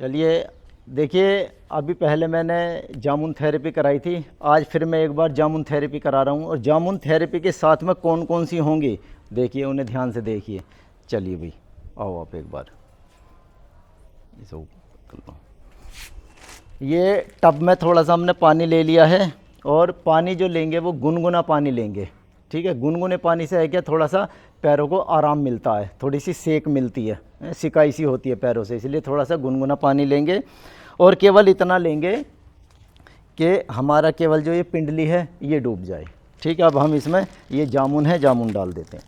चलिए देखिए, अभी पहले मैंने जामुन थेरेपी कराई थी, आज फिर मैं एक बार जामुन थेरेपी करा रहा हूँ। और जामुन थेरेपी के साथ में कौन कौन सी होंगी देखिए, उन्हें ध्यान से देखिए। चलिए भाई, आओ आप एक बार इसे ऊपर कर लो। ये टब में थोड़ा सा हमने पानी ले लिया है, और पानी जो लेंगे वो गुनगुना पानी लेंगे। ठीक है, गुनगुने पानी से है क्या, थोड़ा सा पैरों को आराम मिलता है, थोड़ी सी सेक मिलती है, सिकाई सी होती है पैरों से, इसलिए थोड़ा सा गुनगुना पानी लेंगे। और केवल इतना लेंगे कि हमारा केवल जो ये पिंडली है ये डूब जाए। ठीक है, अब हम इसमें ये जामुन है, जामुन डाल देते हैं।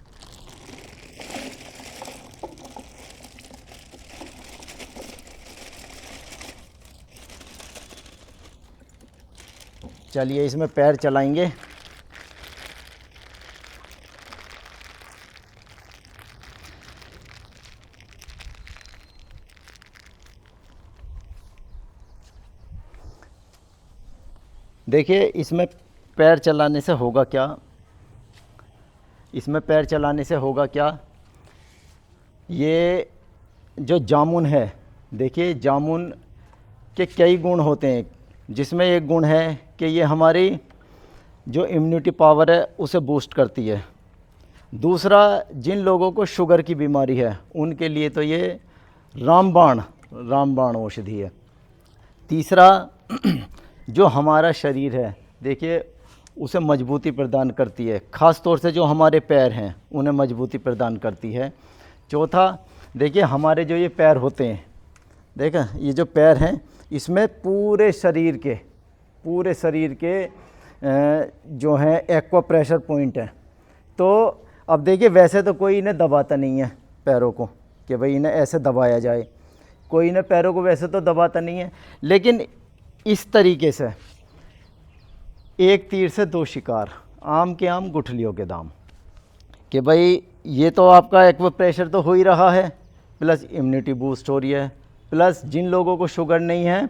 चलिए इसमें पैर चलाएंगे। देखिए इसमें पैर चलाने से होगा क्या, इसमें पैर चलाने से होगा क्या, ये जो जामुन है, देखिए जामुन के कई गुण होते हैं, जिसमें एक गुण है कि ये हमारी जो इम्यूनिटी पावर है उसे बूस्ट करती है। दूसरा, जिन लोगों को शुगर की बीमारी है उनके लिए तो ये रामबाण रामबाण औषधि है। तीसरा, जो हमारा शरीर है देखिए उसे मजबूती प्रदान करती है, ख़ास तौर से जो हमारे पैर हैं उन्हें मजबूती प्रदान करती है। चौथा, देखिए हमारे जो ये पैर होते हैं, देखा ये जो पैर हैं इसमें पूरे शरीर के जो हैं एक्वा प्रेशर पॉइंट है। तो अब देखिए वैसे तो कोई इन्हें दबाता नहीं है पैरों को कि भाई इन्हें ऐसे दबाया जाए, कोई इन्हें पैरों को वैसे तो दबाता नहीं है, लेकिन इस तरीके से एक तीर से दो शिकार, आम के आम गुठलियों के दाम, कि भाई ये तो आपका एक्वा प्रेशर तो हो ही रहा है, प्लस इम्यूनिटी बूस्ट हो रही है, प्लस जिन लोगों को शुगर नहीं है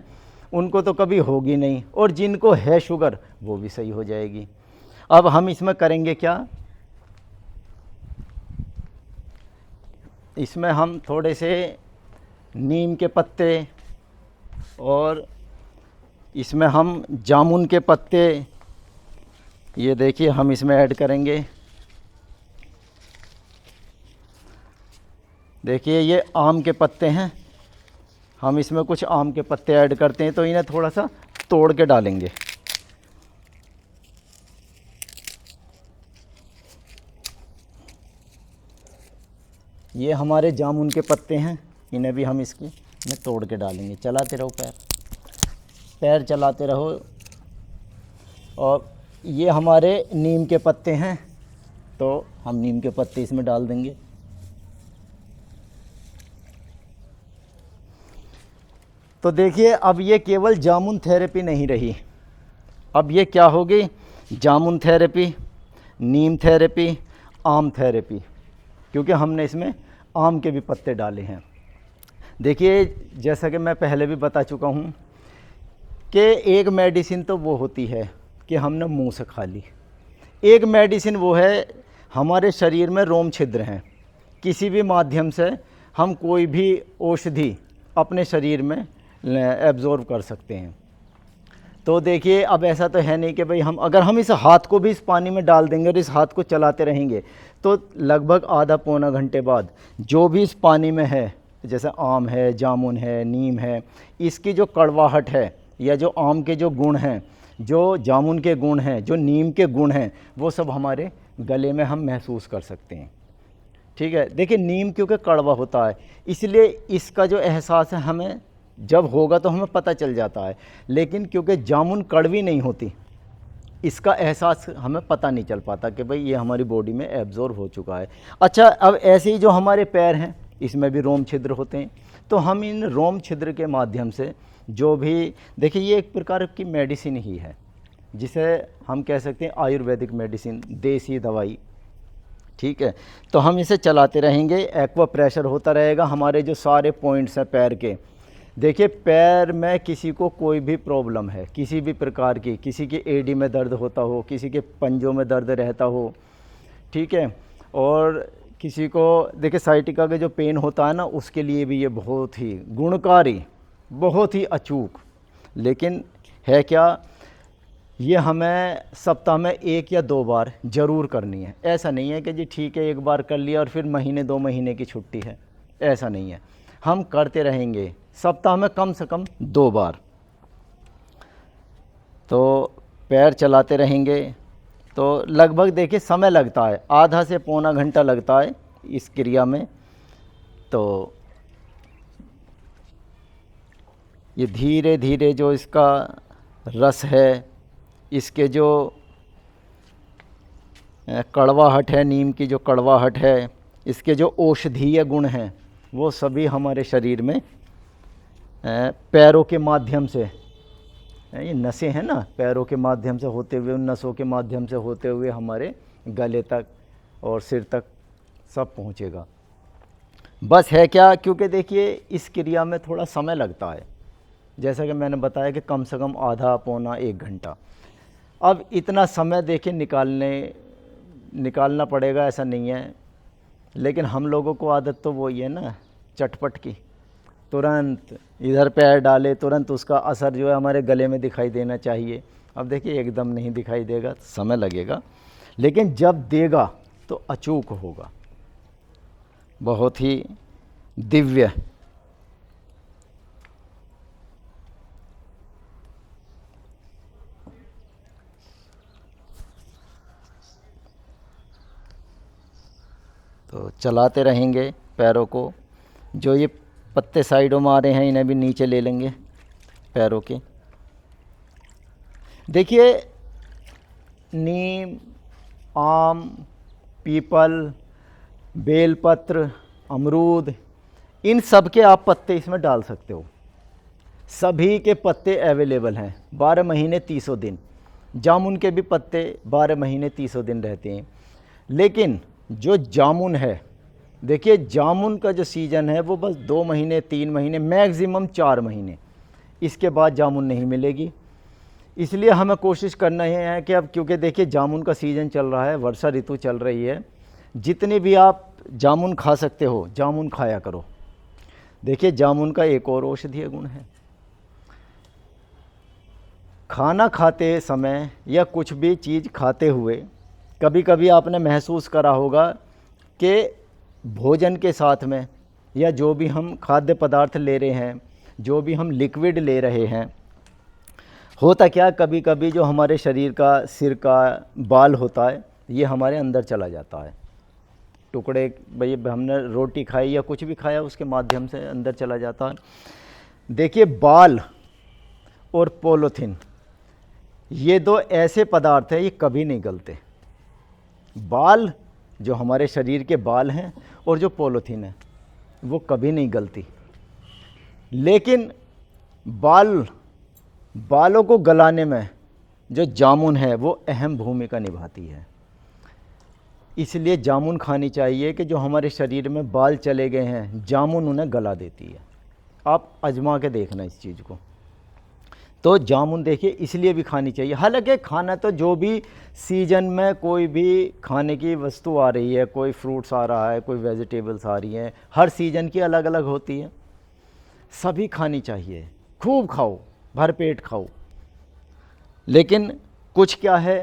उनको तो कभी होगी नहीं, और जिनको है शुगर वो भी सही हो जाएगी। अब हम इसमें करेंगे क्या, इसमें हम थोड़े से नीम के पत्ते और इसमें हम जामुन के पत्ते, ये देखिए हम इसमें ऐड करेंगे। देखिए ये आम के पत्ते हैं, हम इसमें कुछ आम के पत्ते ऐड करते हैं, तो इन्हें थोड़ा सा तोड़ के डालेंगे। ये हमारे जामुन के पत्ते हैं, इन्हें भी हम में तोड़ के डालेंगे। चलाते रहो पैर चलाते रहो। और ये हमारे नीम के पत्ते हैं, तो हम नीम के पत्ते इसमें डाल देंगे। तो देखिए अब ये केवल जामुन थेरेपी नहीं रही, अब ये क्या होगी, जामुन थेरेपी, नीम थेरेपी, आम थेरेपी, क्योंकि हमने इसमें आम के भी पत्ते डाले हैं। देखिए जैसा कि मैं पहले भी बता चुका हूँ कि एक मेडिसिन तो वो होती है कि हमने मुंह से खा ली, एक मेडिसिन वो है हमारे शरीर में रोम छिद्र हैं, किसी भी माध्यम से हम कोई भी औषधि अपने शरीर में एब्जॉर्ब कर सकते हैं। तो देखिए अब ऐसा तो है नहीं कि भाई अगर हम इस हाथ को भी इस पानी में डाल देंगे और इस हाथ को चलाते रहेंगे तो लगभग आधा पौना घंटे बाद जो भी इस पानी में है, जैसे आम है, जामुन है, नीम है, इसकी जो कड़वाहट है या जो आम के जो गुण हैं, जो जामुन के गुण हैं, जो नीम के गुण हैं, वो सब हमारे गले में हम महसूस कर सकते हैं। ठीक है, देखिए नीम क्योंकि कड़वा होता है इसलिए इसका जो एहसास है हमें जब होगा तो हमें पता चल जाता है, लेकिन क्योंकि जामुन कड़वी नहीं होती इसका एहसास हमें पता नहीं चल पाता कि भाई ये हमारी बॉडी में एब्जॉर्ब हो चुका है। अच्छा, अब ऐसे ही जो हमारे पैर हैं इसमें भी रोम छिद्र होते हैं, तो हम इन रोम छिद्र के माध्यम से जो भी, देखिए ये एक प्रकार की मेडिसिन ही है, जिसे हम कह सकते हैं आयुर्वेदिक मेडिसिन, देसी दवाई। ठीक है, तो हम इसे चलाते रहेंगे, एक्वा प्रेशर होता रहेगा, हमारे जो सारे पॉइंट्स हैं पैर के, देखिए पैर में किसी को कोई भी प्रॉब्लम है, किसी भी प्रकार की, किसी की एडी में दर्द होता हो, किसी के पंजों में दर्द रहता हो, ठीक है, और किसी को देखिए साइटिका का जो पेन होता है ना, उसके लिए भी ये बहुत ही गुणकारी बहुत ही अचूक। लेकिन है क्या, ये हमें सप्ताह में 1 या 2 बार ज़रूर करनी है। ऐसा नहीं है कि जी ठीक है 1 बार कर लिया और फिर महीने 2 महीने की छुट्टी है, ऐसा नहीं है। हम करते रहेंगे सप्ताह में कम से कम 2 बार। तो पैर चलाते रहेंगे तो लगभग देखिए समय लगता है, आधा से पौना घंटा लगता है इस क्रिया में। तो ये धीरे धीरे जो इसका रस है, इसके जो कड़वाहट है, नीम की जो कड़वाहट है, इसके जो औषधीय गुण हैं, वो सभी हमारे शरीर में पैरों के माध्यम से, ये नसें हैं ना, पैरों के माध्यम से होते हुए, उन नसों के माध्यम से होते हुए हमारे गले तक और सिर तक सब पहुँचेगा। बस है क्या, क्योंकि देखिए इस क्रिया में थोड़ा समय लगता है, जैसा कि मैंने बताया कि कम से कम आधा पौना 1 घंटा। अब इतना समय देखिए निकालना पड़ेगा, ऐसा नहीं है, लेकिन हम लोगों को आदत तो वही है ना, चटपट की, तुरंत इधर पैर डाले तुरंत उसका असर जो है हमारे गले में दिखाई देना चाहिए। अब देखिए एकदम नहीं दिखाई देगा, समय लगेगा, लेकिन जब देगा तो अचूक होगा, बहुत ही दिव्य। तो चलाते रहेंगे पैरों को। जो ये पत्ते साइडों में आ रहे हैं इन्हें भी नीचे ले लेंगे पैरों के। देखिए नीम, आम, पीपल, बेलपत्र, अमरूद, इन सब के आप पत्ते इसमें डाल सकते हो। सभी के पत्ते अवेलेबल हैं, 12 महीने 300 दिन। जामुन के भी पत्ते 12 महीने 300 दिन रहते हैं। लेकिन जो जामुन है, देखिए जामुन का जो सीज़न है वो बस 2 महीने 3 महीने, मैक्सिमम 4 महीने, इसके बाद जामुन नहीं मिलेगी। इसलिए हमें कोशिश करना ये है कि अब क्योंकि देखिए जामुन का सीज़न चल रहा है, वर्षा ऋतु चल रही है, जितने भी आप जामुन खा सकते हो जामुन खाया करो। देखिए जामुन का एक और औषधीय गुण है, खाना खाते समय या कुछ भी चीज़ खाते हुए कभी कभी आपने महसूस करा होगा कि भोजन के साथ में या जो भी हम खाद्य पदार्थ ले रहे हैं, जो भी हम लिक्विड ले रहे हैं, होता क्या, कभी कभी जो हमारे शरीर का सिर का बाल होता है ये हमारे अंदर चला जाता है। टुकड़े भाई हमने रोटी खाई या कुछ भी खाया उसके माध्यम से अंदर चला जाता है। देखिए बाल और पॉलीथीन, ये 2 ऐसे पदार्थ हैं, ये कभी नहीं गलते। बाल, जो हमारे शरीर के बाल हैं, और जो पॉलीथीन है वो कभी नहीं गलती। लेकिन बालों को गलाने में जो जामुन है वो अहम भूमिका निभाती है। इसलिए जामुन खानी चाहिए कि जो हमारे शरीर में बाल चले गए हैं, जामुन उन्हें गला देती है। आप आजमा के देखना इस चीज़ को। तो जामुन देखिए इसलिए भी खानी चाहिए। हालांकि खाना तो जो भी सीजन में कोई भी खाने की वस्तु आ रही है, कोई फ्रूट्स आ रहा है, कोई वेजिटेबल्स आ रही हैं, हर सीजन की अलग अलग होती है, सभी खानी चाहिए, खूब खाओ, भर पेट खाओ। लेकिन कुछ क्या है,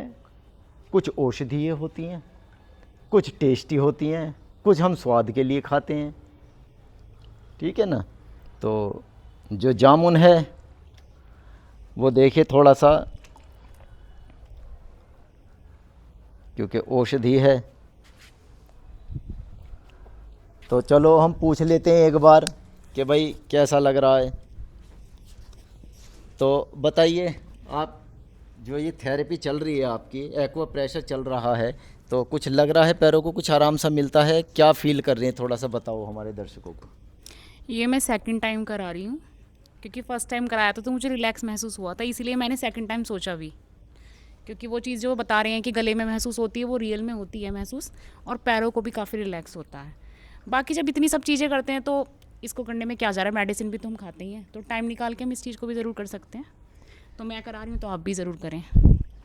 कुछ औषधीय होती हैं, कुछ टेस्टी होती हैं, कुछ हम स्वाद के लिए खाते हैं, ठीक है ना। तो जो जामुन है वो देखिए थोड़ा सा, क्योंकि औषधि है, तो चलो हम पूछ लेते हैं एक बार कि भाई कैसा लग रहा है। तो बताइए आप, जो ये थेरेपी चल रही है आपकी, एक्वा प्रेशर चल रहा है, तो कुछ लग रहा है पैरों को, कुछ आराम सा मिलता है, क्या फील कर रही हैं, थोड़ा सा बताओ हमारे दर्शकों को। ये मैं सेकंड टाइम करा रही हूँ, क्योंकि फ़र्स्ट टाइम कराया था तो मुझे रिलैक्स महसूस हुआ था, इसीलिए मैंने सेकंड टाइम सोचा भी, क्योंकि वो चीज़ जो वो बता रहे हैं कि गले में महसूस होती है वो रियल में होती है महसूस, और पैरों को भी काफ़ी रिलैक्स होता है। बाकी जब इतनी सब चीज़ें करते हैं तो इसको करने में क्या जा रहा है, मेडिसिन भी तो हम खाते ही हैं, तो टाइम निकाल के हम इस चीज़ को भी ज़रूर कर सकते हैं। तो मैं करा रही हूँ, तो आप भी ज़रूर करें।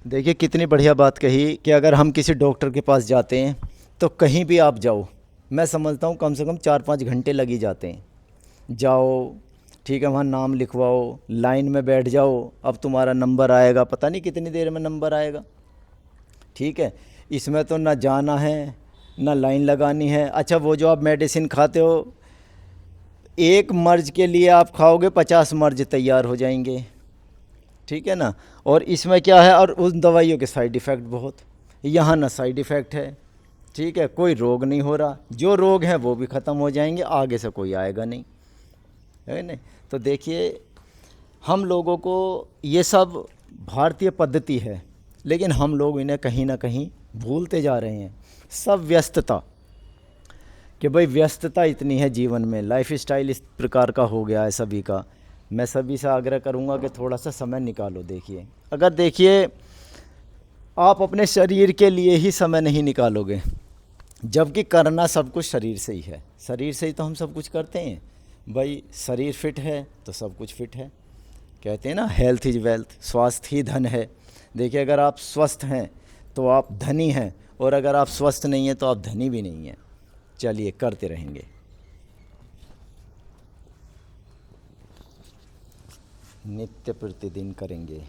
देखिए कितनी बढ़िया बात कही कि अगर हम किसी डॉक्टर के पास जाते हैं तो कहीं भी आप जाओ, मैं समझता हूँ कम से कम 4-5 घंटे लग ही जाते हैं। जाओ, ठीक है, वहाँ नाम लिखवाओ, लाइन में बैठ जाओ, अब तुम्हारा नंबर आएगा, पता नहीं कितनी देर में नंबर आएगा। ठीक है, इसमें तो ना जाना है ना लाइन लगानी है। अच्छा, वो जो आप मेडिसिन खाते हो, एक मर्ज के लिए आप खाओगे 50 मर्ज तैयार हो जाएंगे। ठीक है ना। और इसमें क्या है, और उन दवाइयों के साइड इफ़ेक्ट बहुत, यहाँ ना साइड इफ़ेक्ट है। ठीक है, कोई रोग नहीं हो रहा, जो रोग हैं वो भी ख़त्म हो जाएंगे, आगे से कोई आएगा नहीं, है नहीं। तो देखिए, हम लोगों को ये सब भारतीय पद्धति है, लेकिन हम लोग इन्हें कहीं ना कहीं भूलते जा रहे हैं। सब व्यस्तता, कि भाई व्यस्तता इतनी है जीवन में, लाइफ स्टाइल इस प्रकार का हो गया है सभी का। मैं सभी से आग्रह करूंगा कि थोड़ा सा समय निकालो। देखिए, अगर देखिए आप अपने शरीर के लिए ही समय नहीं निकालोगे, जबकि करना सब कुछ शरीर से ही है, शरीर से ही तो हम सब कुछ करते हैं। भाई शरीर फिट है तो सब कुछ फिट है। कहते हैं ना, हेल्थ इज़ वेल्थ, स्वास्थ्य ही धन है। देखिए, अगर आप स्वस्थ हैं तो आप धनी हैं, और अगर आप स्वस्थ नहीं हैं तो आप धनी भी नहीं हैं। चलिए, करते रहेंगे, नित्य प्रतिदिन करेंगे।